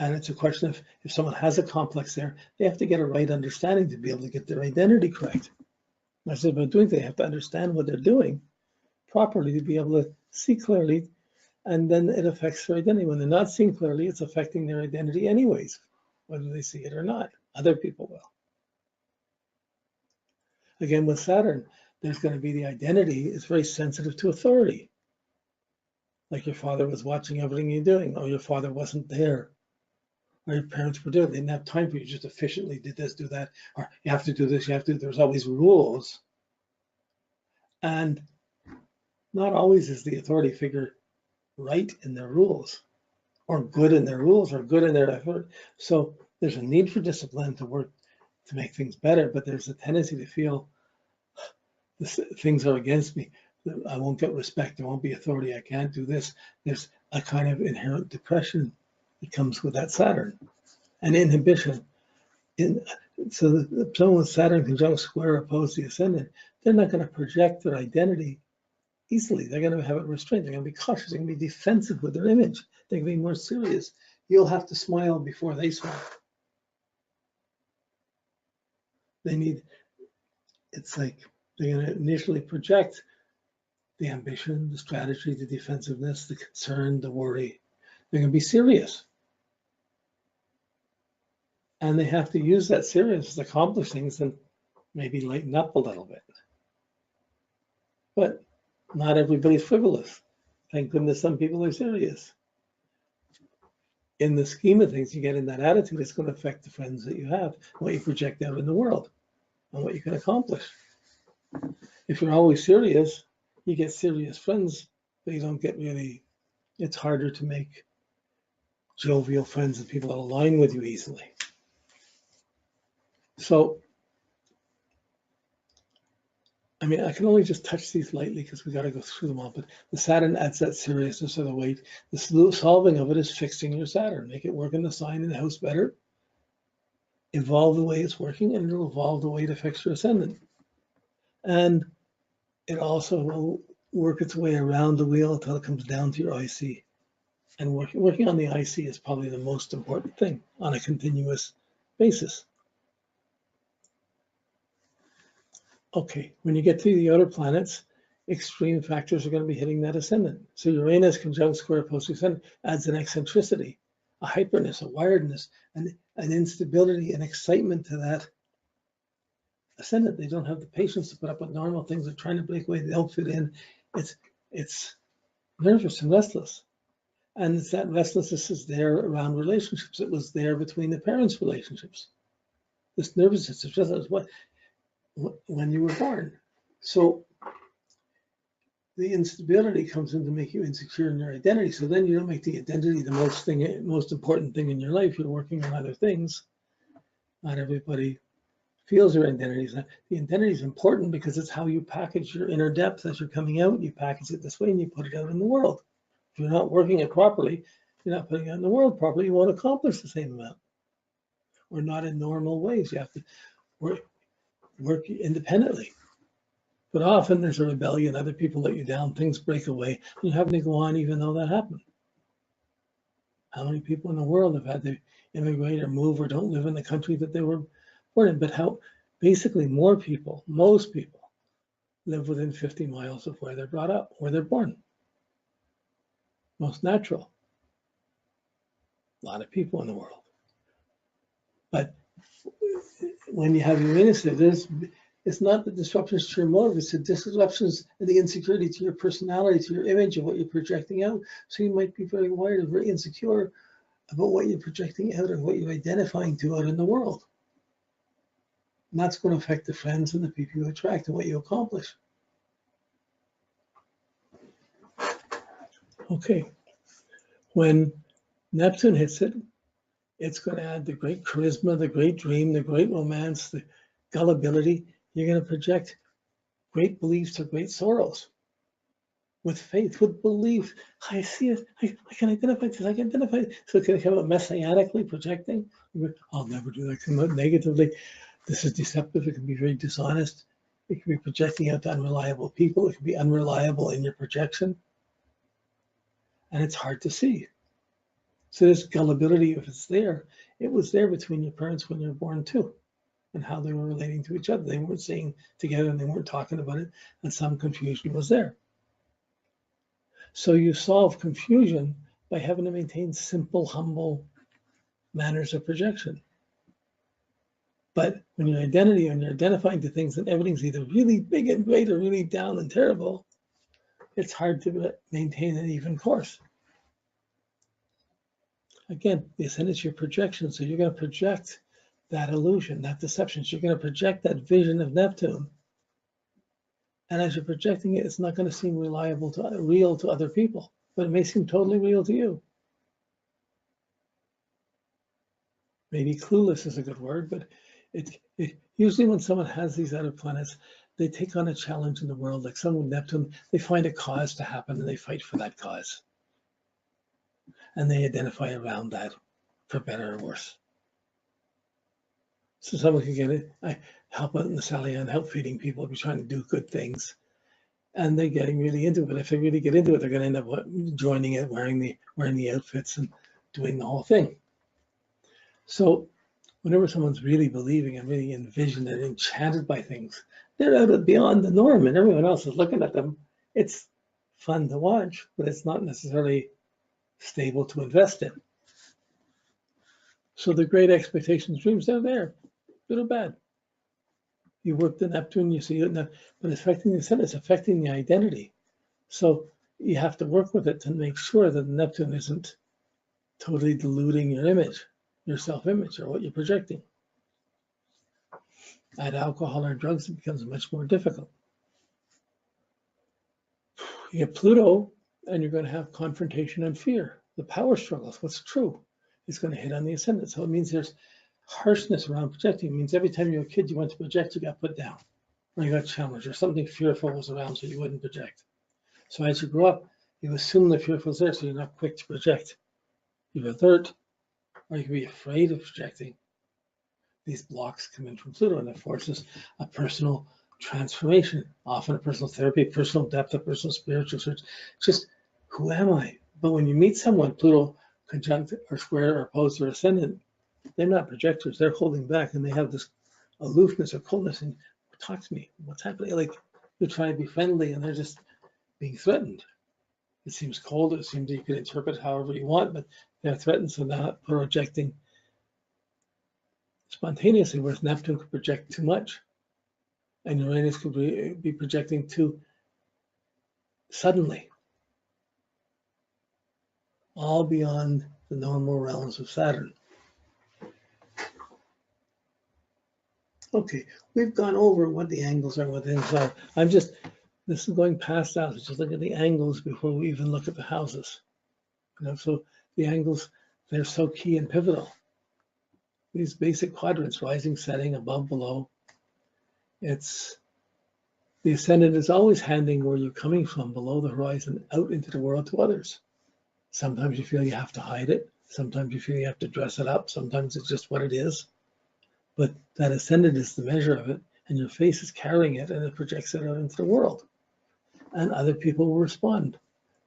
And it's a question of if someone has a complex there, they have to get a right understanding to be able to get their identity correct. That's what they're doing. They have to understand what they're doing properly to be able to see clearly, and then it affects their identity. When they're not seeing clearly, it's affecting their identity anyways, whether they see it or not. Other people will. Again, with Saturn, there's going to be the identity is very sensitive to authority. Like your father was watching everything you're doing, or your father wasn't there, or your parents were doing. They didn't have time for you, just efficiently did this, do that, or you have to do this, you have to. There's always rules. And not always is the authority figure right in their rules, or good in their rules, or good in their effort. So there's a need for discipline to work to make things better, but there's a tendency to feel things are against me. I won't get respect. There won't be authority. I can't do this. There's a kind of inherent depression that comes with that Saturn and inhibition. So someone with Saturn conjunct square opposed the ascendant, they're not going to project their identity easily. They're going to have it restrained. They're going to be cautious. They're going to be defensive with their image. They're going to be more serious. You'll have to smile before they smile. It's like they're going to initially project the ambition, the strategy, the defensiveness, the concern, the worry. They're going to be serious. And they have to use that seriousness to accomplish things and maybe lighten up a little bit. But not everybody's frivolous. Thank goodness some people are serious. In the scheme of things, you get in that attitude, it's going to affect the friends that you have, what you project out in the world, and what you can accomplish. If you're always serious, you get serious friends, but you don't get really, it's harder to make jovial friends and people that align with you easily. So, I mean, I can only just touch these lightly because we got to go through them all, but the Saturn adds that seriousness or the weight. The solving of it is fixing your Saturn, make it work in the sign in the house better, evolve the way it's working, and it'll evolve the way it affects your ascendant. And it also will work its way around the wheel until it comes down to your IC. And working on the IC is probably the most important thing on a continuous basis. Okay, when you get to the outer planets, extreme factors are going to be hitting that ascendant. So Uranus conjunct square opposed to ascendant adds an eccentricity, a hyperness, a wiredness, an instability, an excitement to that ascendant. They don't have the patience to put up with normal things. They're trying to break away. They don't fit in. It's nervous and restless. And it's that restlessness is there around relationships. It was there between the parents' relationships. This nervousness is just what when you were born. So the instability comes in to make you insecure in your identity. So then you don't make the identity the most important thing in your life. You're working on other things. Not everybody feels their identity. The identity is important because it's how you package your inner depth as you're coming out. You package it this way and you put it out in the world. If you're not working it properly, you're not putting it out in the world properly, you won't accomplish the same amount. Or not in normal ways. You have to work independently. But often there's a rebellion, other people let you down, things break away, and you have to go on even though that happened. How many people in the world have had to immigrate or move or don't live in the country that they were born in? But how basically most people live within 50 miles of where they're brought up, where they're born. Most natural. A lot of people in the world. But when you have Uranus there, it's not the disruptions to your motive, it's the disruptions and the insecurity to your personality, to your image of what you're projecting out. So you might be very wired and very insecure about what you're projecting out and what you're identifying to out in the world. And that's going to affect the friends and the people you attract and what you accomplish. Okay, when Neptune hits it, it's going to add the great charisma, the great dream, the great romance, the gullibility. You're going to project great beliefs or great sorrows with faith, with belief. I see it. I can identify this. I can identify it. So it's going to come out messianically projecting. I'll never do that. Come out negatively. This is deceptive. It can be very dishonest. It can be projecting out to unreliable people. It can be unreliable in your projection. And it's hard to see. So this gullibility, if it's there, it was there between your parents when you were born too, and how they were relating to each other. They weren't staying together and they weren't talking about it, and some confusion was there. So you solve confusion by having to maintain simple, humble manners of projection. But when your identity and you're identifying to things and everything's either really big and great or really down and terrible, it's hard to maintain an even course. Again, the ascendant is your projection, so you're going to project that illusion, that deception. So you're going to project that vision of Neptune. And as you're projecting it, it's not going to seem real to other people, but it may seem totally real to you. Maybe clueless is a good word, but usually when someone has these outer planets, they take on a challenge in the world, like someone with Neptune, they find a cause to happen and they fight for that cause. And they identify around that, for better or worse. So someone can get it. I help out in the Sally and help feeding people, be trying to do good things. And they're getting really into it. If they really get into it, they're going to end up joining it, wearing the outfits and doing the whole thing. So whenever someone's really believing and really envisioned and enchanted by things, they're out of beyond the norm and everyone else is looking at them. It's fun to watch, but it's not necessarily stable to invest in. So the great expectations, dreams, they're there, good or bad. You work the Neptune, you see it, but it's affecting the ascendant, it's affecting the identity. So you have to work with it to make sure that the Neptune isn't totally diluting your image, your self-image, or what you're projecting. Add alcohol or drugs, it becomes much more difficult. You get Pluto, and you're going to have confrontation and fear. The power struggles, what's true, is going to hit on the ascendant. So it means there's harshness around projecting. It means every time you're a kid, you went to project, you got put down, or you got challenged, or something fearful was around, so you wouldn't project. So as you grow up, you assume the fearful is there, so you're not quick to project. You're alert, or you can be afraid of projecting. These blocks come in from Pluto, and it forces a personal transformation, often a personal therapy, personal depth, a personal spiritual search. Just, who am I? But when you meet someone, Pluto conjunct or square or opposed or ascendant, they're not projectors, they're holding back, and they have this aloofness or coldness, and talk to me, what's happening? Like, you're trying to be friendly, and they're just being threatened. It seems cold, it seems you can interpret however you want, but they're threatened, so not projecting spontaneously, whereas Neptune could project too much, and Uranus could be projecting too suddenly, all beyond the normal realms of Saturn. Okay, we've gone over what the angles are, what things are. This is going past that. Just look at the angles before we even look at the houses. So the angles, they're so key and pivotal. These basic quadrants, rising, setting, above, below. It's the ascendant is always handing where you're coming from below the horizon out into the world to others. Sometimes you feel you have to hide it. Sometimes you feel you have to dress it up. Sometimes it's just what it is. But that ascendant is the measure of it, and your face is carrying it, and it projects it out into the world. And other people will respond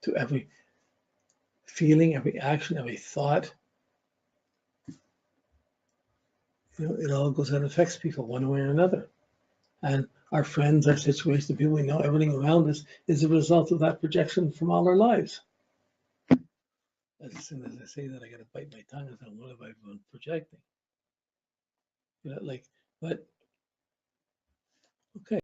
to every feeling, every action, every thought. It all goes out and affects people one way or another. And our friends, our situations, the people we know, everything around us is a result of that projection from all our lives. As soon as I say that, I got to bite my tongue and say, what have I been projecting? But okay.